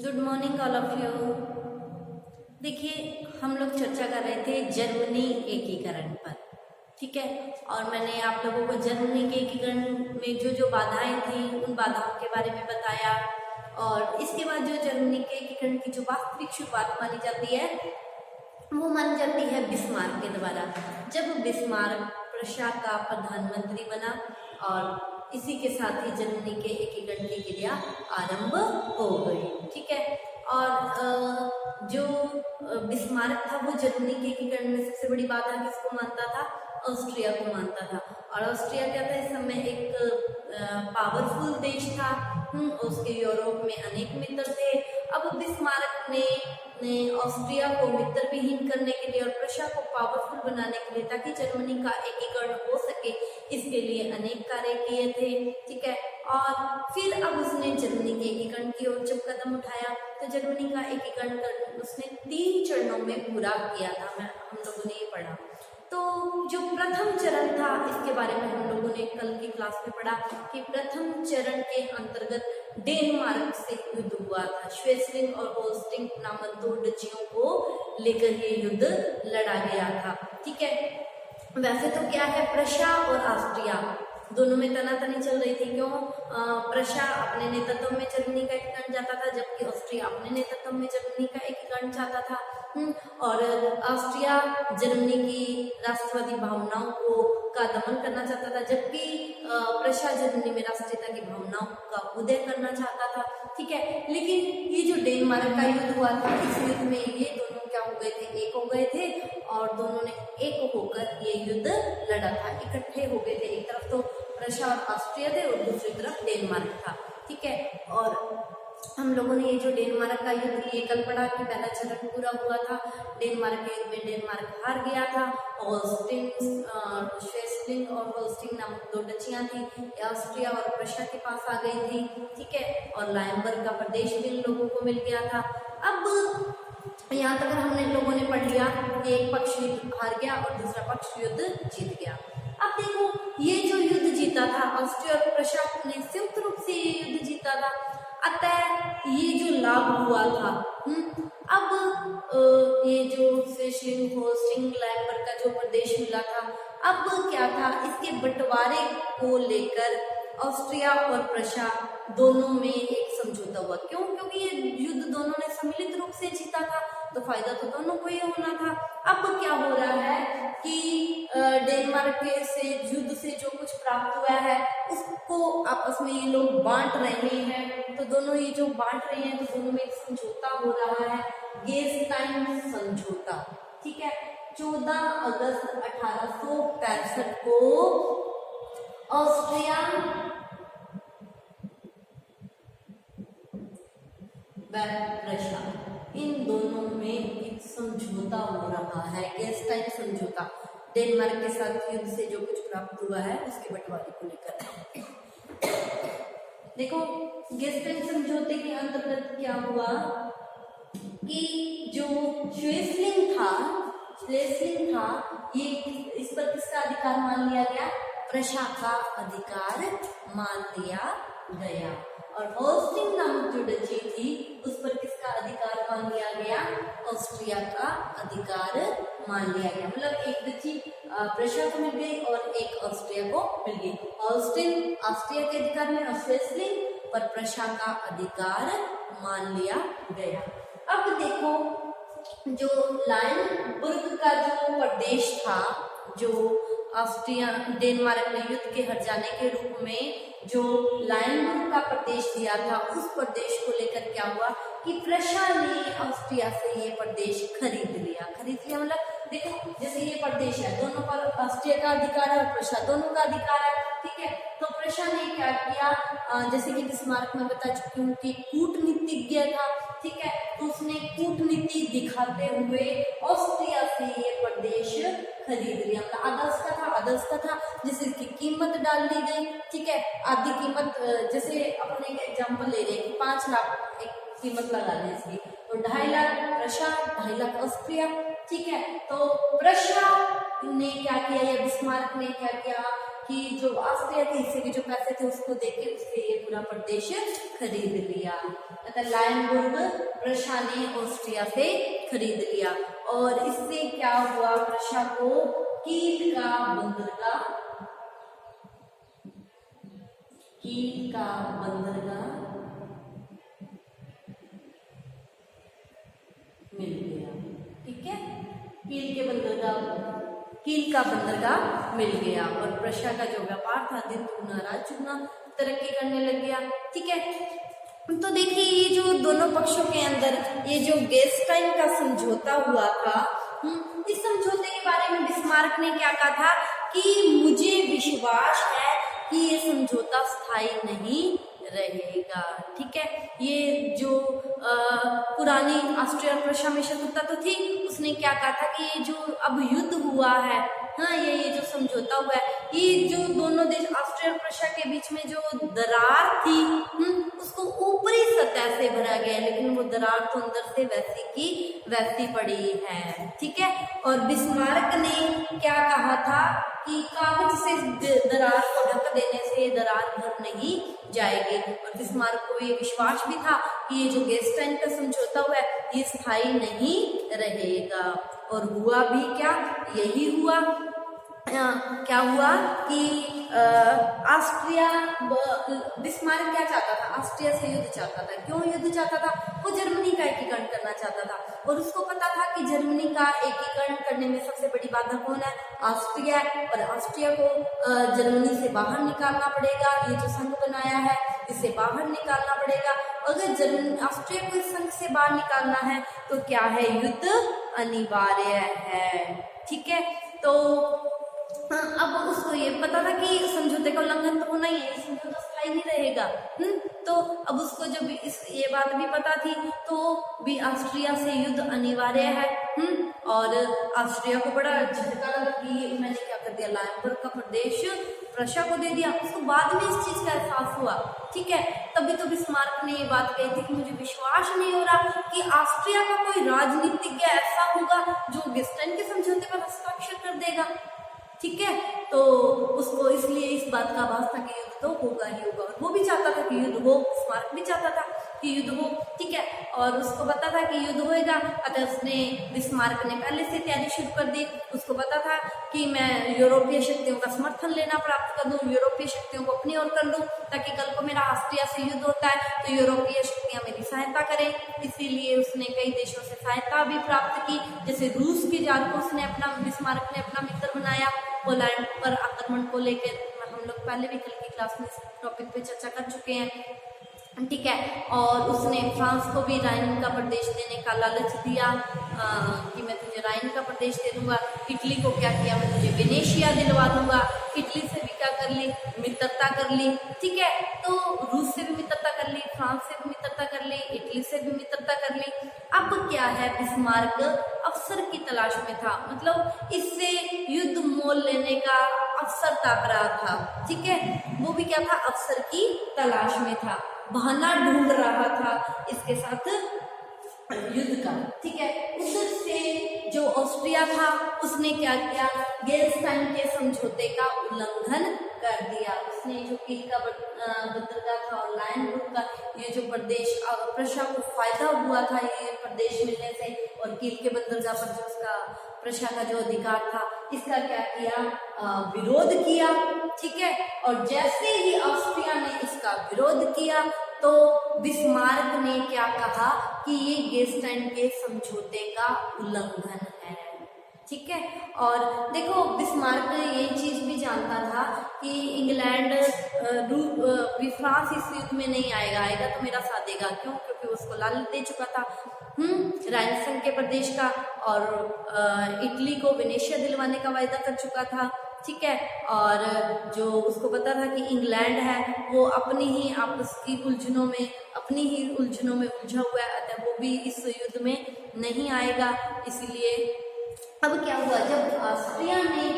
Good morning all of you. देखिए, हम लोग चर्चा कर रहे थे जर्मनी एकीकरण पर, ठीक है। और मैंने आप लोगों को जर्मनी के एकीकरण में जो जो बाधाएं थी उन बाधाओं के बारे में बताया। और इसके बाद जो जर्मनी के एकीकरण की जो वास्तविक शुरुआत मानी जाती है वो मानी जाती है बिस्मार्क के द्वारा, जब बिस्मार्क प्रशा का प्रधानमंत्री बना और इसी के साथ ही जर्मनी के एकीकरण की क्रिया आरंभ हो गई, ठीक है। और जो बिस्मार्क था वो जर्मनी के एकीकरण में सबसे बड़ी बाधा किसको मानता था? ऑस्ट्रिया को मानता था। और ऑस्ट्रिया क्या था? इस समय एक पावरफुल देश था। उसके यूरोप में अनेक मित्र थे। अब बिस्मार्क ने ऑस्ट्रिया को मित्र विहीन करने के लिए और प्रशा को पावरफुल बनाने के लिए, ताकि जर्मनी का एकीकरण हो सके, इसके लिए अनेक कार्य किए थे, ठीक है। और फिर अब उसने जर्मनी के एकीकरण की ओर जब कदम उठाया तो जर्मनी का एकीकरण उसने 3 चरणों में पूरा किया था। हम लोगों ने ये पढ़ा। तो जो प्रथम चरण था इसके बारे में हम लोगों ने कल की क्लास में पढ़ा कि प्रथम चरण के अंतर्गत डेनमार्क से युद्ध हुआ था। श्वेस्लिंग और होल्स्टिंग नामक 2 डचियों को लेकर ये युद्ध लड़ा गया था, ठीक है। वैसे तो क्या है, प्रशा और ऑस्ट्रिया दोनों में तनातनी चल रही थी। क्यों? प्रशा अपने नेतृत्व में जर्मनी का एकीकरण चाहता था, जबकि ऑस्ट्रिया अपने नेतृत्व में जर्मनी का एकीकरण चाहता था। और ऑस्ट्रिया जर्मनी की राष्ट्रवादी भावनाओं का दमन करना चाहता था, जबकि प्रशा जर्मनी में राष्ट्रीयता की भावनाओं का उदय करना चाहता था, ठीक है। लेकिन ये जो डेनमार्क का युद्ध हुआ था, इस युद्ध में ये दोनों क्या हो गए थे? एक हो गए थे और दोनों ने एक होकर ये युद्ध लड़ा था, इकट्ठे हो गए थे। एक तरफ तो प्रशा और ऑस्ट्रिया थे और दूसरी तरफ डेनमार्क था, ठीक है। और हम लोगों ने ये जो डेनमार्क का युद्ध, ये कल पढ़ा कि पहला चरण पूरा हुआ था। डेनमार्क के युद्ध में डेनमार्क हार गया था। श्वेस्लिंग और होल्स्टिंग नामक 2 डचियां थी, ऑस्ट्रिया और प्रशा के पास आ गई थी, ठीक है। और लाइमबर्ग का प्रदेश भी इन लोगों को मिल गया था। अब यहाँ तक हमने लोगों ने पढ़ लिया कि एक पक्ष युद्ध हार गया और दूसरा पक्ष युद्ध जीत गया। अब देखो, ये जो युद्ध जीता था, ऑस्ट्रिया और प्रशा ने संयुक्त रूप से ये युद्ध जीता था। अतः ये जो लाभ हुआ था, अब ये जो श्वेस्लिंग होल्स्टिंग लाइमबर्ग का जो प्रदेश मिला था, अब क्या था, इसके बंटवारे को लेकर ऑस्ट्रिया और प्रशा दोनों में एक समझौता हुआ। क्यों? क्योंकि ये युद्ध दोनों ने सम्मिलित रूप से जीता था, तो फायदा तो दोनों को ही होना था। अब क्या हो रहा है कि डेनमार्क के से युद्ध से जो कुछ प्राप्त हुआ है उसको आपस में ये लोग बांट रहे हैं। तो दोनों ये जो बांट रहे हैं तो दोनों में एक समझौता हो रहा है, गेस्टाइन समझौता, ठीक है। 14 अगस्त 1865 को ऑस्ट्रिया व प्रशा, इन दोनों में एक समझौता हो रहा है, गेस्टाइन समझौता। डेनमार्क के साथ युद्ध से जो कुछ प्राप्त हुआ है उसके बंटवारे को लेकर। देखो, गेस्टाइन समझौते के अंतर्गत क्या हुआ कि जो श्वेस्लिंग था, ये इस पर किसका अधिकार मान लिया गया? प्रशा का अधिकार मान लिया गया। और होल्स्टिंग नामक जो डची थी उस पर किसका अधिकार मान लिया गया? ऑस्ट्रिया का अधिकार मान लिया गया। मतलब एक डची प्रशा को मिल गई और एक ऑस्ट्रिया को मिल गई। होल्स्टिंग ऑस्ट्रिया के अधिकार में और श्वेस्लिंग पर प्रशा का अधिकार मान लिया गया। अब देखो, जो लाइमबर्ग का जो प्रदेश था, जो ऑस्ट्रिया डेनमार्क ने युद्ध के हट जाने के रूप में जो लाइमबर्ग का प्रदेश दिया था, उस प्रदेश को लेकर क्या हुआ कि प्रशा ने ऑस्ट्रिया से ये प्रदेश खरीद लिया। मतलब देखो, जैसे ये प्रदेश है, दोनों पर ऑस्ट्रिया का अधिकार है और प्रशा दोनों का अधिकार है, ठीक है। तो प्रशा ने क्या किया, जैसे कि बिस्मार्क में बता चुकी हूँ कि कूटनीतिज्ञ था, ठीक है। तो उसने कूटनीति दिखाते हुए ऑस्ट्रिया से ये प्रदेश खरीद लिया। मतलब आधा उसका था, जैसे इसकी कीमत डाल दी गई, ठीक है। आधी कीमत, जैसे अपने एग्जाम्पल ले रहे हैं कि 5 लाख एक कीमत लगा लें इसकी, तो 2.5 लाख प्रशा, 2.5 लाख ऑस्ट्रिया, ठीक है। तो प्रशा ने क्या किया या बिस्मार्क ने क्या किया कि जो ऑस्ट्रिया थे इससे के जो पैसे थे उसको देके उससे ये पूरा प्रदेश खरीद लिया। मतलब लायनबुर्ग प्रशा ने ऑस्ट्रिया से खरीद लिया और इससे क्या हुआ, प्रशा को कील का बंदरगाह मिल गया। ठीक है, कील का बंदरगाह मिल गया और प्रशा का जो व्यापार था दिन दुगना रात चौगुना तरक्की करने लग गया। ठीक है, तो देखिए ये जो दोनों पक्षों के अंदर ये जो गेस्टाइन का समझौता हुआ था, इस समझौते के बारे में बिस्मार्क ने क्या कहा था कि मुझे विश्वास है कि ये समझौता स्थायी नहीं रहेगा। ठीक है, ये जो पुरानी ऑस्ट्रिया और प्रशा में शत्रुता तो थी, उसने क्या कहा था कि ये जो अब युद्ध हुआ है, हाँ ये जो समझौता हुआ है, ये जो दोनों देश ऑस्ट्रिया और प्रशा के बीच में जो दरार थी, उसको ऊपरी सतह से भरा गया, लेकिन वो दरार तो अंदर से वैसी की वैसी पड़ी है। ठीक है, और बिस्मार्क ने क्या कहा था कि कागज से दरार को ढक देने से दरार भर नहीं जाएगी और बिस्मार्क को ये विश्वास भी था कि ये जो गेस्टाइन का समझौता हुआ है ये स्थायी नहीं रहेगा। और हुआ भी क्या, यही हुआ। क्या हुआ कि ऑस्ट्रिया, बिस्मार्क क्या चाहता था, ऑस्ट्रिया से युद्ध चाहता था। क्यों युद्ध चाहता था, वो जर्मनी का एकीकरण करना चाहता था और उसको पता था कि जर्मनी का एकीकरण करने में सबसे बड़ी बाधा कौन है, ऑस्ट्रिया है, और ऑस्ट्रिया को जर्मनी से बाहर निकालना पड़ेगा। ये जो संघ बनाया है इसे बाहर निकालना पड़ेगा। अगर ऑस्ट्रिया को इस संघ से बाहर निकालना है तो क्या है, युद्ध अनिवार्य है। ठीक है, तो अब उसको ये पता था कि समझौते का उल्लंघन तो होना ही है, समझौता स्थायी नहीं रहेगा। तो अब उसको जब ये बात भी पता थी तो भी ऑस्ट्रिया से युद्ध अनिवार्य है। और ऑस्ट्रिया को बड़ा झटका लगा कि मैंने क्या कर दिया, लायनबर्ग का प्रदेश प्रशा को दे दिया। उसको बाद में इस चीज का एहसास हुआ। ठीक है, तभी तो बिस्मार्क ने ये बात कही थी कि मुझे विश्वास नहीं हो रहा कि ऑस्ट्रिया का कोई राजनीतिज्ञ ऐसा होगा जो गेस्टाइन के समझौते पर हस्ताक्षर कर देगा। ठीक है, तो उसको इसलिए इस बात का आभास था कि युद्ध तो होगा ही होगा और वो भी चाहता था कि युद्ध हो, बिस्मार्क भी चाहता था कि युद्ध हो। ठीक है, और उसको पता था कि युद्ध होएगा, अतः उसने बिस्मार्क ने पहले से तैयारी शुरू कर दी। उसको पता था कि मैं यूरोपीय शक्तियों का समर्थन लेना प्राप्त कर दूं, यूरोपीय शक्तियों को अपनी ओर कर लूं, ताकि कल को मेरा ऑस्ट्रिया से युद्ध होता है तो यूरोपीय शक्तियां मेरी सहायता करें। इसीलिए उसने कई देशों से सहायता भी प्राप्त की, जैसे रूस के जार को उसने बिस्मार्क ने अपना मित्र बनाया। पोलैंड पर आक्रमण को लेकर हम लोग पहले भी कल की क्लास में इस टॉपिक पे चर्चा कर चुके हैं। ठीक है, और उसने फ्रांस को भी राइन का प्रदेश देने का लालच दिया कि मैं तुझे राइन का प्रदेश दे दूंगा। इटली को क्या किया, मैं तुझे वेनेशिया दिलवा दूंगा। इटली से भी क्या कर ली, मित्रता कर ली। ठीक है, तो रूस से भी मित्रता कर ली, फ्रांस से भी मित्रता कर ली, इटली से भी मित्रता कर ली। अब क्या है, बिस्मार्क अवसर की तलाश में था, मतलब इससे युद्ध मोल लेने का अवसर ताक रहा था। ठीक है, वो भी क्या था, अवसर की तलाश में था, बहाना ढूंढ रहा था इसके साथ युद्ध का। ठीक है, उधर से जो ऑस्ट्रिया था उसने क्या किया, गेल्स्टाइन के समझौते का उल्लंघन कर दिया। उसने जो कील का बंदरगाह था और लायनबुर्ग का ये जो प्रदेश, प्रशा को फायदा हुआ था ये प्रदेश मिलने से, और कील के बंदरगाह पर जो उसका प्रशा का जो अधिकार था इसका क्या किया, विरोध किया। ठीक है, और जैसे ही ऑस्ट्रिया ने इसका विरोध किया तो बिस्मार्क ने क्या कहा कि ये गेस्टाइन के समझौते का उल्लंघन है। ठीक है, और देखो बिस्मार्क ये चीज भी जानता था कि इंग्लैंड फ्रांस इस युद्ध में नहीं आएगा तो मेरा साथ देगा। क्यों, क्योंकि उसको लालच दे चुका था राइन संघ के प्रदेश का, और इटली को वेनेशिया दिलवाने का वायदा कर चुका था। ठीक है, और जो उसको पता था कि इंग्लैंड है वो अपनी ही आपस की उलझनों में उलझा हुआ है, अतः वो भी इस युद्ध में नहीं आएगा। इसीलिए अब क्या हुआ, जब ऑस्ट्रिया ने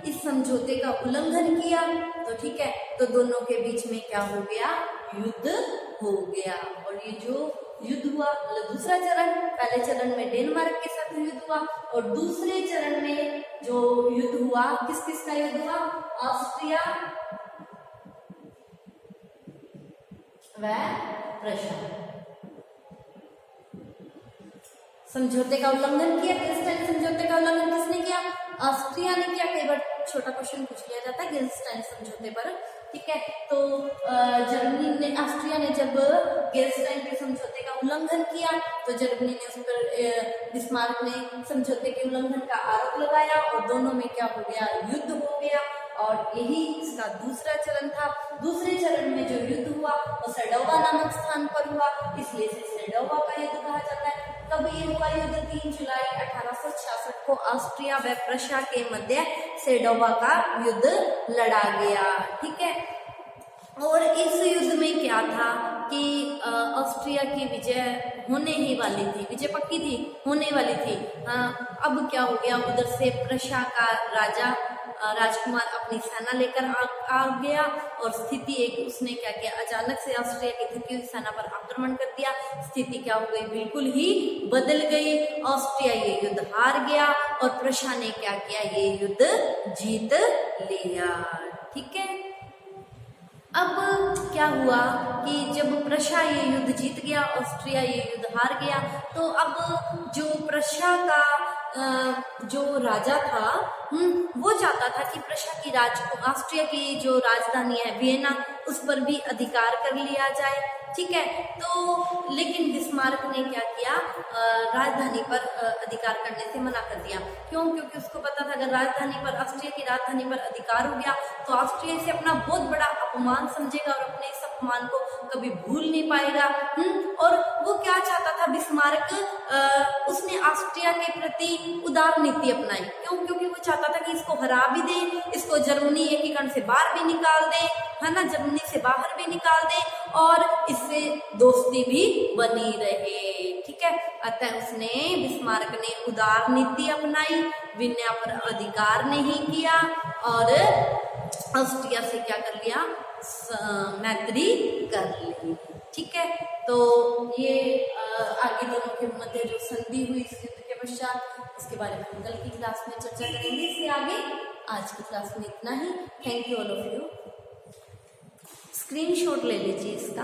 इस समझौते का उल्लंघन किया तो ठीक है, तो दोनों के बीच में क्या हो गया, युद्ध हो गया। और ये जो युद्ध हुआ, मतलब दूसरा चरण, पहले चरण में डेनमार्क के साथ तो युद्ध हुआ। और दूसरे चरण में जो युद्ध हुआ, किस किस का युद्ध हुआ? ऑस्ट्रिया व प्रशा। समझौते का उल्लंघन किया। गेल्स्टाइन समझौते का उल्लंघन किसने किया? ऑस्ट्रिया ने किया। कई बार छोटा क्वेश्चन पूछ लिया जाता है गेल्स्टाइन समझौते पर, ठीक है। तो जर्मनी ने, ऑस्ट्रिया ने जब गेल्स्टाइन के समझौते का उल्लंघन किया तो जर्मनी ने उस पर, बिस्मार्क ने समझौते के उल्लंघन का आरोप लगाया और दोनों में क्या हो गया? युद्ध हो गया। और यही इसका दूसरा चरण था। दूसरे चरण में जो युद्ध हुआ वो सेडोवा नामक स्थान पर हुआ, इसलिए इसे सेडोवा का युद्ध कहा जाता है। कब ये हुआ युद्ध? 3 जुलाई 1866 को ऑस्ट्रिया व प्रशा के मध्य सेडोवा का युद्ध लड़ा गया, ठीक है। और इस युद्ध में क्या था कि ऑस्ट्रिया की विजय होने ही वाली थी, विजय पक्की थी, होने वाली थी। अब क्या हो गया? उधर से प्रशा का राजकुमार अपनी सेना लेकर आ गया और स्थिति एक, उसने क्या किया? अचानक से ऑस्ट्रिया की थकी हुई सेना पर आक्रमण कर दिया। स्थिति क्या हो गई? बिल्कुल ही बदल गई। ऑस्ट्रिया ये युद्ध हार गया और प्रशा ने क्या किया? ये युद्ध जीत लिया, ठीक है। अब क्या हुआ कि जब प्रशा ये युद्ध जीत गया, ऑस्ट्रिया ये युद्ध हार गया, तो अब जो प्रशा का जो राजा था, वो चाहता था कि प्रशा की ऑस्ट्रिया की जो राजधानी है वियना, उस पर भी अधिकार कर लिया जाए, ठीक है। तो लेकिन बिस्मार्क ने क्या किया? राजधानी पर अधिकार करने से मना कर दिया। क्यों? क्योंकि उसको पता था अगर राजधानी पर, ऑस्ट्रिया की राजधानी पर अधिकार हो गया तो ऑस्ट्रिया इसे अपना बहुत बड़ा अपमान समझेगा और अपने इस अपमान को कभी भूल नहीं पाएगा। और वो क्या चाहता था बिस्मार्क? उसने ऑस्ट्रिया के प्रति उदार नीति अपनाई। क्यों? क्योंकि वो चाहता था कि इसको हरा भी दे, इसको जर्मनी एकीकरण से बाहर भी निकाल दे, है ना, जर्मनी से बाहर भी निकाल दे और इससे दोस्ती भी बनी रहे, ठीक है। अतः उसने, बिस्मार्क ने उदार नीति अपनाई, वियना पर अधिकार नहीं किया और ऑस्ट्रिया से क्या कर लिया? मैत्री कर ली, ठीक है। तो ये आगे दोनों के मध्य जो संधि हुई इस युद्ध के पश्चात, इसके बारे में हम कल की क्लास में चर्चा करेंगे। इससे आगे आज की क्लास में इतना ही। Thank you all of you. Screenshot ले लीजिए इसका।